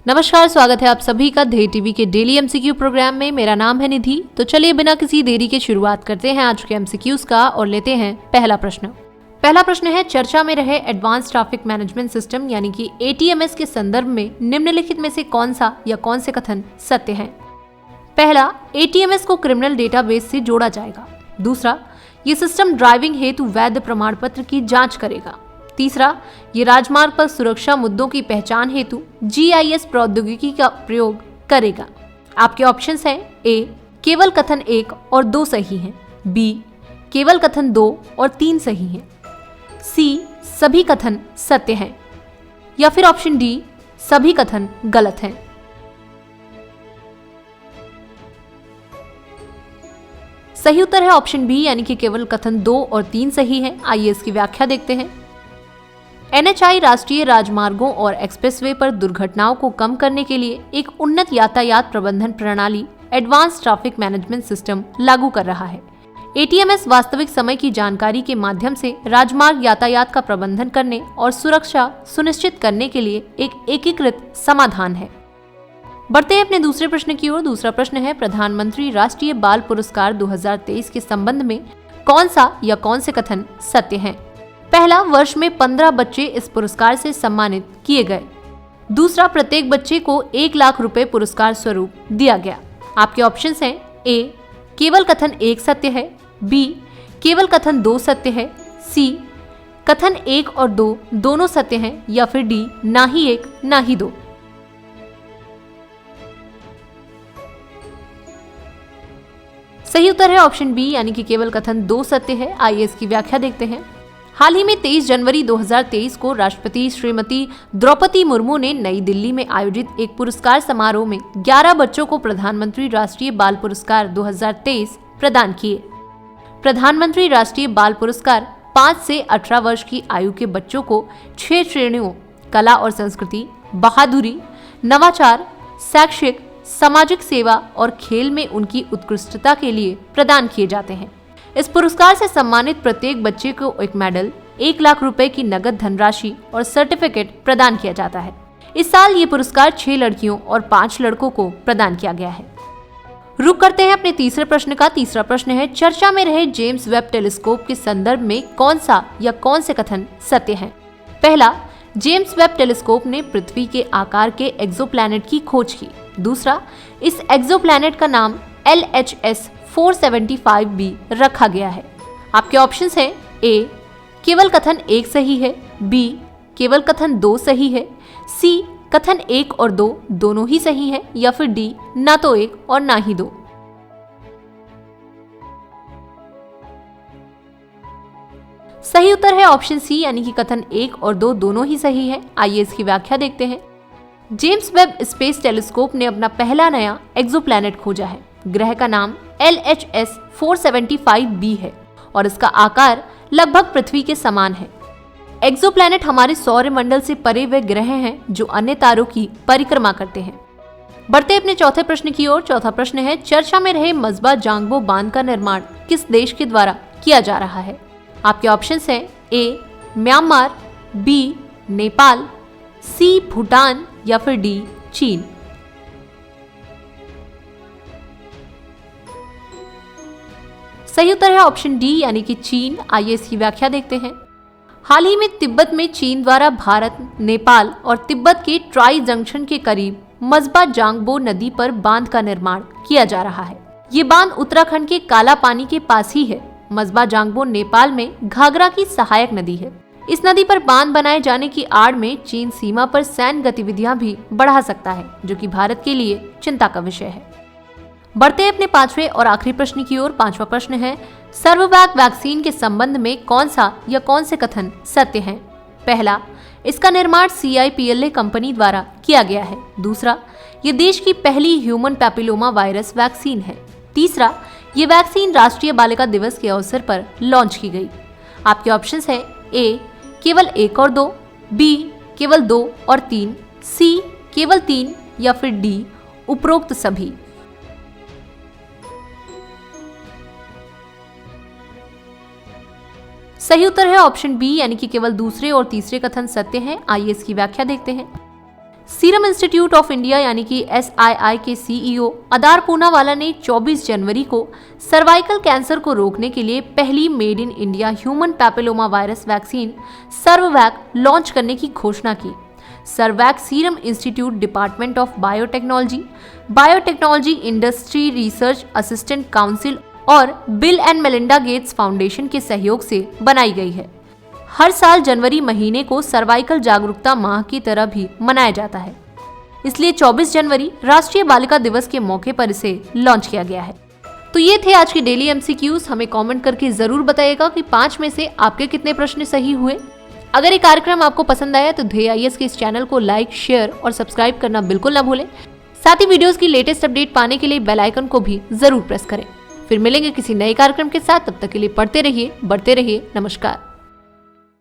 नमस्कार, स्वागत है आप सभी का ध्येय टीवी के डेली एमसीक्यू प्रोग्राम में। मेरा नाम है निधि। तो चलिए बिना किसी देरी के शुरुआत करते हैं आज के एमसीक्यूज का और लेते हैं पहला प्रश्न। पहला प्रश्न है, चर्चा में रहे एडवांस ट्रैफिक मैनेजमेंट सिस्टम यानी कि एटीएमएस के संदर्भ में निम्नलिखित में से कौन सा या कौन से कथन सत्य हैं? पहला, एटीएमएस को क्रिमिनल डेटाबेस से जोड़ा जाएगा। दूसरा, ये सिस्टम ड्राइविंग हेतु वैध प्रमाण पत्र की जांच करेगा। तीसरा, ये राजमार्ग पर सुरक्षा मुद्दों की पहचान हेतु जीआईएस प्रौद्योगिकी का प्रयोग करेगा। आपके ऑप्शंस हैं: ए, केवल कथन 1 और 2 सही हैं। बी, केवल कथन 2 और 3 सही हैं। सी, सभी कथन सत्य हैं। या फिर ऑप्शन डी, सभी कथन गलत हैं। सही उत्तर है ऑप्शन बी यानी कि केवल कथन 2 और 3 सही है। आइए इसकी व्याख्या देखते हैं। एनएचआई राष्ट्रीय राजमार्गों और एक्सप्रेसवे पर दुर्घटनाओं को कम करने के लिए एक उन्नत यातायात प्रबंधन प्रणाली एडवांस ट्रैफिक मैनेजमेंट सिस्टम लागू कर रहा है। एटीएमएस वास्तविक समय की जानकारी के माध्यम से राजमार्ग यातायात का प्रबंधन करने और सुरक्षा सुनिश्चित करने के लिए एक एकीकृत समाधान है। बढ़ते हैं अपने दूसरे प्रश्न की ओर। दूसरा प्रश्न है, प्रधानमंत्री राष्ट्रीय बाल पुरस्कार 2023 के संबंध में कौन सा या कौन से कथन सत्य हैं? पहला, वर्ष में 15 बच्चे इस पुरस्कार से सम्मानित किए गए। दूसरा, प्रत्येक बच्चे को 1 लाख रुपए पुरस्कार स्वरूप दिया गया। आपके ऑप्शंस हैं: ए, केवल कथन 1 सत्य है। बी, केवल कथन 2 सत्य है। सी, कथन 1 और 2 दोनों सत्य हैं। या फिर डी, ना ही 1 ना ही 2। सही उत्तर है ऑप्शन बी यानी कि केवल कथन 2 सत्य है। आइए इसकी व्याख्या देखते हैं। हाल ही में 23 जनवरी 2023 को राष्ट्रपति श्रीमती द्रौपदी मुर्मू ने नई दिल्ली में आयोजित एक पुरस्कार समारोह में 11 बच्चों को प्रधानमंत्री राष्ट्रीय बाल पुरस्कार 2023 प्रदान किए। प्रधानमंत्री राष्ट्रीय बाल पुरस्कार 5 से 18 वर्ष की आयु के बच्चों को 6 श्रेणियों कला और संस्कृति, बहादुरी, नवाचार, शैक्षिक, सामाजिक सेवा और खेल में उनकी उत्कृष्टता के लिए प्रदान किए जाते हैं। इस पुरस्कार से सम्मानित प्रत्येक बच्चे को एक मेडल, 1 लाख रुपए की नगद धनराशि और सर्टिफिकेट प्रदान किया जाता है। इस साल ये पुरस्कार 6 लड़कियों और 5 लड़कों को प्रदान किया गया है। रुक करते हैं अपने तीसरे प्रश्न का। तीसरा प्रश्न है, चर्चा में रहे जेम्स वेब टेलीस्कोप के संदर्भ में कौन सा या कौन से कथन सत्य हैं? पहला, जेम्स वेब टेलीस्कोप ने पृथ्वी के आकार के एक्सोप्लैनेट की खोज की। दूसरा, इस एक्सोप्लैनेट का नाम LHS 475b रखा गया है। आपके ऑप्शंस हैं: ए, केवल कथन 1 सही है। बी, केवल कथन 2 सही है। सी, कथन 1 और 2 दोनों ही सही है। या फिर डी, ना तो 1 और ना ही 2। सही उत्तर है ऑप्शन सी यानी कि कथन 1 और 2 दोनों ही सही है। आइए इसकी व्याख्या देखते हैं। जेम्स वेब स्पेस टेलीस्कोप ने अपना पहला नया एक्सोप्लैनेट खोजा है। ग्रह का नाम LHS 475b है और इसका आकार लगभग पृथ्वी के समान है। एक्सोप्लैनेट हमारे सौर मंडल से परे वे ग्रह हैं जो अन्य तारों की परिक्रमा करते हैं। बढ़ते अपने चौथे प्रश्न की ओर। चौथा प्रश्न है, चर्चा में रहे मस्बा जांगबो बांध का निर्माण किस देश के द्वारा किया जा रहा है? आपके ऑप्शंस हैं: ए, म्यांमार, बी, नेपाल, सी, भूटान या फिर डी, चीन। सही उत्तर है ऑप्शन डी यानी कि चीन। आइए इसकी व्याख्या देखते हैं। हाल ही में तिब्बत में चीन द्वारा भारत, नेपाल और तिब्बत के ट्राई जंक्शन के करीब मस्बा जांगबो नदी पर बांध का निर्माण किया जा रहा है। ये बांध उत्तराखंड के काला पानी के पास ही है। मस्बा जांगबो नेपाल में घाघरा की सहायक नदी है। इस नदी पर बांध बनाए जाने की आड़ में चीन सीमा पर सैन्य गतिविधियां भी बढ़ा सकता है, जो कि भारत के लिए चिंता का विषय है। बढ़ते अपने पांचवें और आखिरी प्रश्न की ओर। पांचवा प्रश्न है, सर्ववैक वैक्सीन के संबंध में कौन सा या कौन से कथन सत्य हैं? पहला, इसका निर्माण CIPLA कंपनी द्वारा किया गया है। दूसरा, ये देश की पहली ह्यूमन पैपिलोमा वायरस वैक्सीन है। तीसरा, ये वैक्सीन राष्ट्रीय बालिका दिवस के अवसर पर लॉन्च की गई। आपके ऑप्शंस हैं: ए, केवल 1 और 2, बी, केवल 2 और 3, सी, केवल 3 या फिर डी, उपरोक्त सभी। सही उत्तर है ऑप्शन बी यानी कि केवल दूसरे और तीसरे कथन सत्य हैं। आइए इसकी व्याख्या देखते हैं। सीरम इंस्टीट्यूट ऑफ इंडिया यानी कि SII के CEO अदार पूनावाला ने 24 जनवरी को सर्वाइकल कैंसर को रोकने के लिए पहली made in India human papilloma virus vaccine Cervavac launch करने की घोषणा की। Cervavac serum institute department of biotechnology industry research assistant council और Bill and Melinda Gates Foundation के सहयोग से बनाई गई है। हर साल जनवरी महीने को सर्वाइकल जागरूकता माह की तरह भी मनाया जाता है, इसलिए 24 जनवरी राष्ट्रीय बालिका दिवस के मौके पर इसे लॉन्च किया गया है। तो ये थे आज के डेली MCQs। हमें कमेंट करके जरूर बताइएगा कि 5 में से आपके कितने प्रश्न सही हुए। अगर ये कार्यक्रम आपको पसंद आया तो ध्येय IAS के इस चैनल को लाइक, शेयर और सब्सक्राइब करना बिल्कुल ना भूलें। साथ ही वीडियोस की लेटेस्ट अपडेट पाने के लिए बेल आइकन को भी जरूर प्रेस करें। फिर मिलेंगे किसी नए कार्यक्रम के साथ, तब तक के लिए पढ़ते रहिए, बढ़ते रहिए। नमस्कार।